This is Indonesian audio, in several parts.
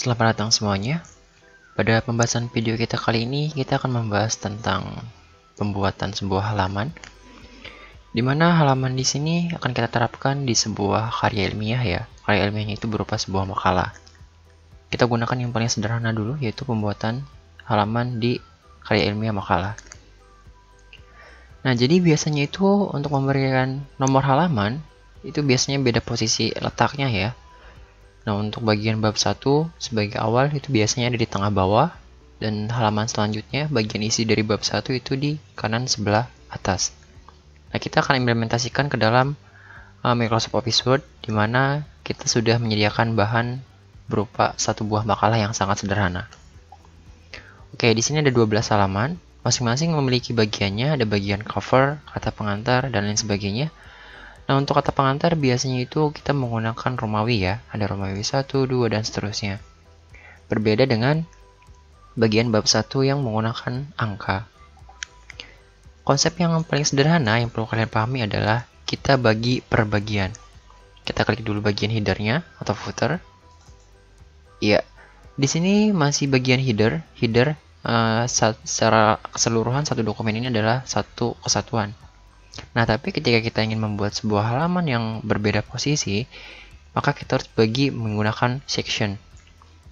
Selamat datang semuanya. Pada pembahasan video kita kali ini, kita akan membahas tentang pembuatan sebuah halaman, di mana halaman di sini akan kita terapkan di sebuah karya ilmiah ya. Karya ilmiahnya itu berupa sebuah makalah. Kita gunakan yang paling sederhana dulu, yaitu pembuatan halaman di karya ilmiah makalah. Nah, jadi biasanya itu untuk memberikan nomor halaman, itu biasanya beda posisi letaknya ya. Nah, untuk bagian bab 1 sebagai awal itu biasanya ada di tengah bawah, dan halaman selanjutnya bagian isi dari bab 1 itu di kanan sebelah atas. Nah, kita akan implementasikan ke dalam Microsoft Office Word, di mana kita sudah menyediakan bahan berupa satu buah makalah yang sangat sederhana. Oke, di sini ada 12 halaman, masing-masing memiliki bagiannya, ada bagian cover, kata pengantar, dan lain sebagainya. Nah, untuk kata pengantar biasanya itu kita menggunakan Romawi ya. Ada Romawi 1, 2, dan seterusnya. Berbeda dengan bagian bab 1 yang menggunakan angka. Konsep yang paling sederhana yang perlu kalian pahami adalah kita bagi per bagian. Kita klik dulu bagian headernya atau footer. Ya, di sini masih bagian header. Secara keseluruhan satu dokumen ini adalah satu kesatuan. Nah, tapi ketika kita ingin membuat sebuah halaman yang berbeda posisi, maka kita harus bagi menggunakan section.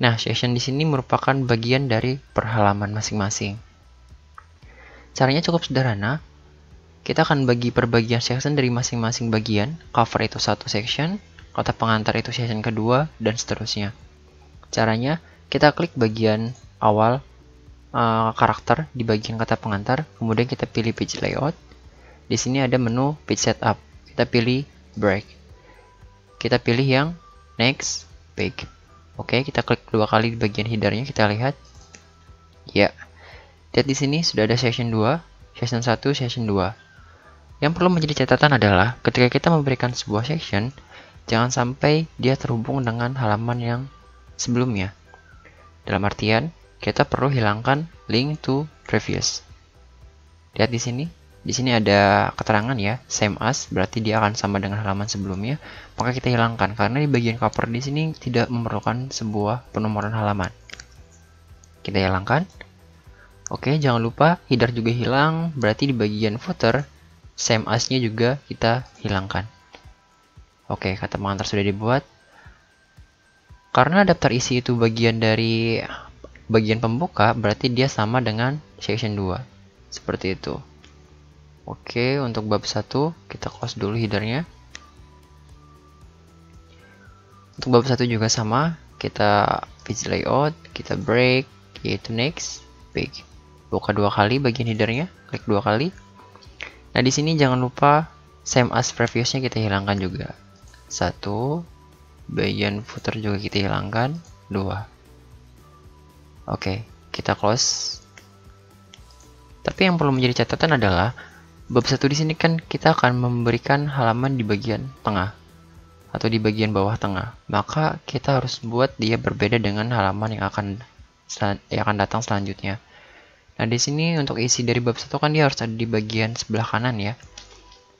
Nah, section di sini merupakan bagian dari per halaman masing-masing. Caranya cukup sederhana. Kita akan bagi per bagian section dari masing-masing bagian. Cover itu satu section, kata pengantar itu section kedua, dan seterusnya. Caranya, kita klik bagian awal karakter di bagian kata pengantar, kemudian kita pilih page layout. Di sini ada menu page setup. Kita pilih break. Kita pilih yang next page. Oke, kita klik dua kali di bagian headernya, kita lihat. Ya. Lihat di sini sudah ada section 2, section 1, section 2. Yang perlu menjadi catatan adalah ketika kita memberikan sebuah section, jangan sampai dia terhubung dengan halaman yang sebelumnya. Dalam artian, kita perlu hilangkan link to previous. Lihat di sini. Di sini ada keterangan ya, same as, berarti dia akan sama dengan halaman sebelumnya. Maka kita hilangkan karena di bagian cover di sini tidak memerlukan sebuah penomoran halaman. Kita hilangkan. Oke, jangan lupa header juga hilang, berarti di bagian footer same as-nya juga kita hilangkan. Oke, kata pengantar sudah dibuat. Karena daftar isi itu bagian dari bagian pembuka, berarti dia sama dengan section 2. Seperti itu. Oke, untuk bab 1 kita close dulu headernya. Untuk bab 1 juga sama, kita page layout, kita break, yaitu next page. Buka dua kali bagian headernya, klik dua kali. Nah, di sini jangan lupa same as previousnya kita hilangkan juga. 1, bagian footer juga kita hilangkan, 2. Oke, kita close. Tapi yang perlu menjadi catatan adalah bab 1 di sini kan kita akan memberikan halaman di bagian tengah atau di bagian bawah tengah. Maka kita harus buat dia berbeda dengan halaman yang akan datang selanjutnya. Nah, di sini untuk isi dari bab 1 kan dia harus ada di bagian sebelah kanan ya.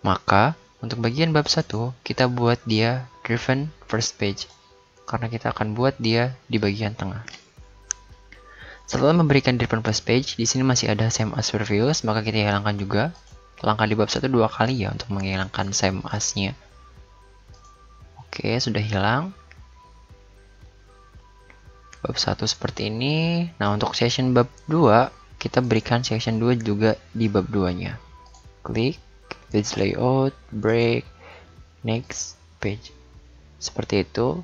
Maka untuk bagian bab 1 kita buat dia driven first page karena kita akan buat dia di bagian tengah. Setelah memberikan driven first page, di sini masih ada same as previous, maka kita hilangkan juga. Langkah di bab 1 dua kali ya untuk menghilangkan same as-nya. Oke, sudah hilang. Bab 1 seperti ini. Nah, untuk session bab 2, kita berikan session 2 juga di bab 2-nya. Klik, page layout, break, next page. Seperti itu.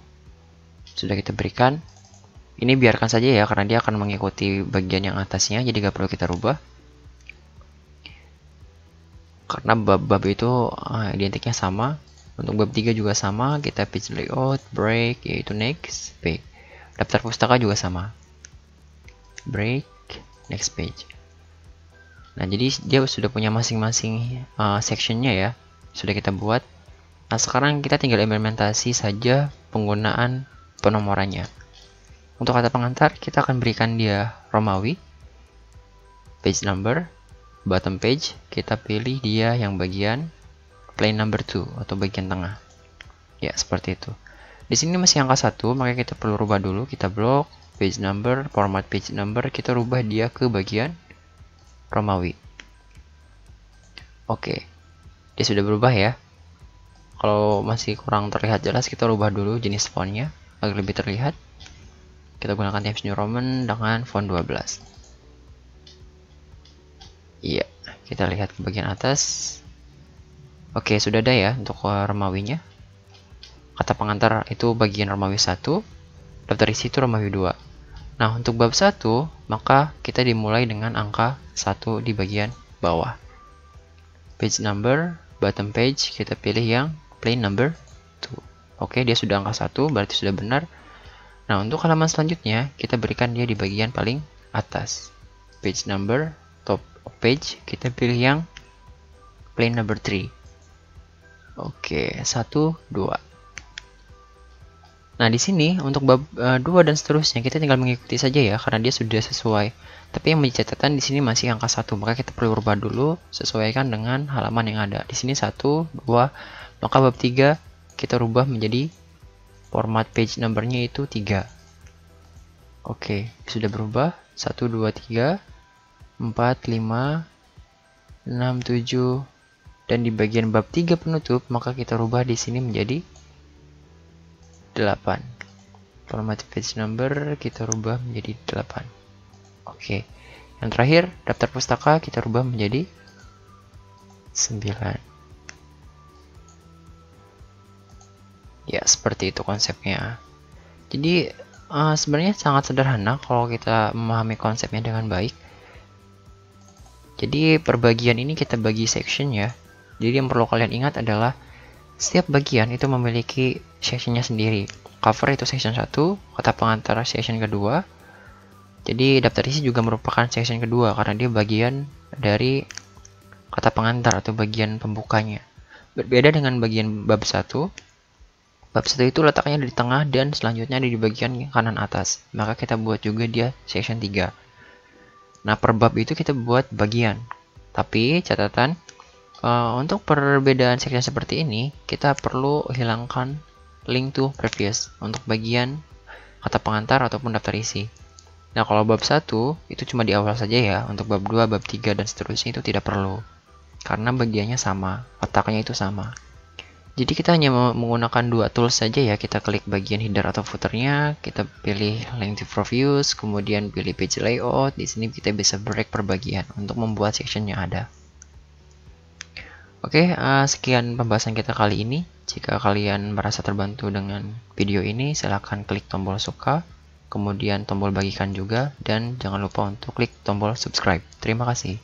Sudah kita berikan. Ini biarkan saja ya, karena dia akan mengikuti bagian yang atasnya, jadi gak perlu kita rubah. Karena bab-bab itu identiknya sama. Untuk bab 3 juga sama, kita page layout, break, yaitu next page. Daftar pustaka juga sama. Break, next page. Nah, jadi dia sudah punya masing-masing sectionnya ya. Sudah kita buat. Nah, sekarang kita tinggal implementasi saja penggunaan penomorannya. Untuk kata pengantar, kita akan berikan dia Romawi, page number, bottom page, kita pilih dia yang bagian plain number 2 atau bagian tengah. Ya, seperti itu. Di sini masih angka 1, maka kita perlu rubah dulu. Kita blok page number, format page number, kita rubah dia ke bagian Romawi. Oke, dia sudah berubah ya. Kalau masih kurang terlihat jelas, kita rubah dulu jenis fontnya agar lebih terlihat. Kita gunakan Times New Roman dengan font 12. Iya, kita lihat ke bagian atas. Oke, sudah ada ya untuk Romawinya. Kata pengantar itu bagian Romawi 1, daftar isi itu Romawi 2. Nah, untuk bab 1, maka kita dimulai dengan angka 1 di bagian bawah. Page number, bottom page, kita pilih yang plain number 2. Oke, dia sudah angka 1, berarti sudah benar. Nah, untuk halaman selanjutnya, kita berikan dia di bagian paling atas. Page number, top of page, kita pilih yang plain number 3. Oke, 1, 2. Nah, di sini untuk bab 2 dan seterusnya kita tinggal mengikuti saja ya, karena dia sudah sesuai. Tapi yang menjadi catatan di sini masih angka 1, maka kita perlu rubah dulu sesuaikan dengan halaman yang ada. Di sini 1, 2, maka bab 3 kita rubah menjadi format page numbernya itu 3. Oke, sudah berubah. 1, 2, 3, 4, 5, 6, 7, dan di bagian bab 3 penutup, maka kita rubah di sini menjadi 8. Format page number kita rubah menjadi 8. Oke. Yang terakhir, daftar pustaka kita rubah menjadi 9. Ya, seperti itu konsepnya. Jadi, sebenarnya sangat sederhana kalau kita memahami konsepnya dengan baik. Jadi, perbagian ini kita bagi section ya. Jadi, yang perlu kalian ingat adalah setiap bagian itu memiliki sectionnya sendiri. Cover itu section 1, kata pengantar section kedua. Jadi daftar isi juga merupakan section kedua karena dia bagian dari kata pengantar atau bagian pembukanya. Berbeda dengan bagian bab 1. Bab 1 itu letaknya di tengah dan selanjutnya di bagian kanan atas. Maka kita buat juga dia section 3. Nah, per bab itu kita buat bagian. Tapi catatan, untuk perbedaan section seperti ini, kita perlu hilangkan link to previous untuk bagian kata pengantar ataupun daftar isi. Nah, kalau bab 1 itu cuma di awal saja ya. Untuk bab 2, bab 3, dan seterusnya itu tidak perlu. Karena bagiannya sama, letaknya itu sama. Jadi kita hanya menggunakan 2 tools saja ya. Kita klik bagian header atau footernya, kita pilih link to previous, kemudian pilih page layout. Di sini kita bisa break per bagian untuk membuat section yang ada. Oke, sekian pembahasan kita kali ini. Jika kalian merasa terbantu dengan video ini, silahkan klik tombol suka, kemudian tombol bagikan juga, dan jangan lupa untuk klik tombol subscribe. Terima kasih.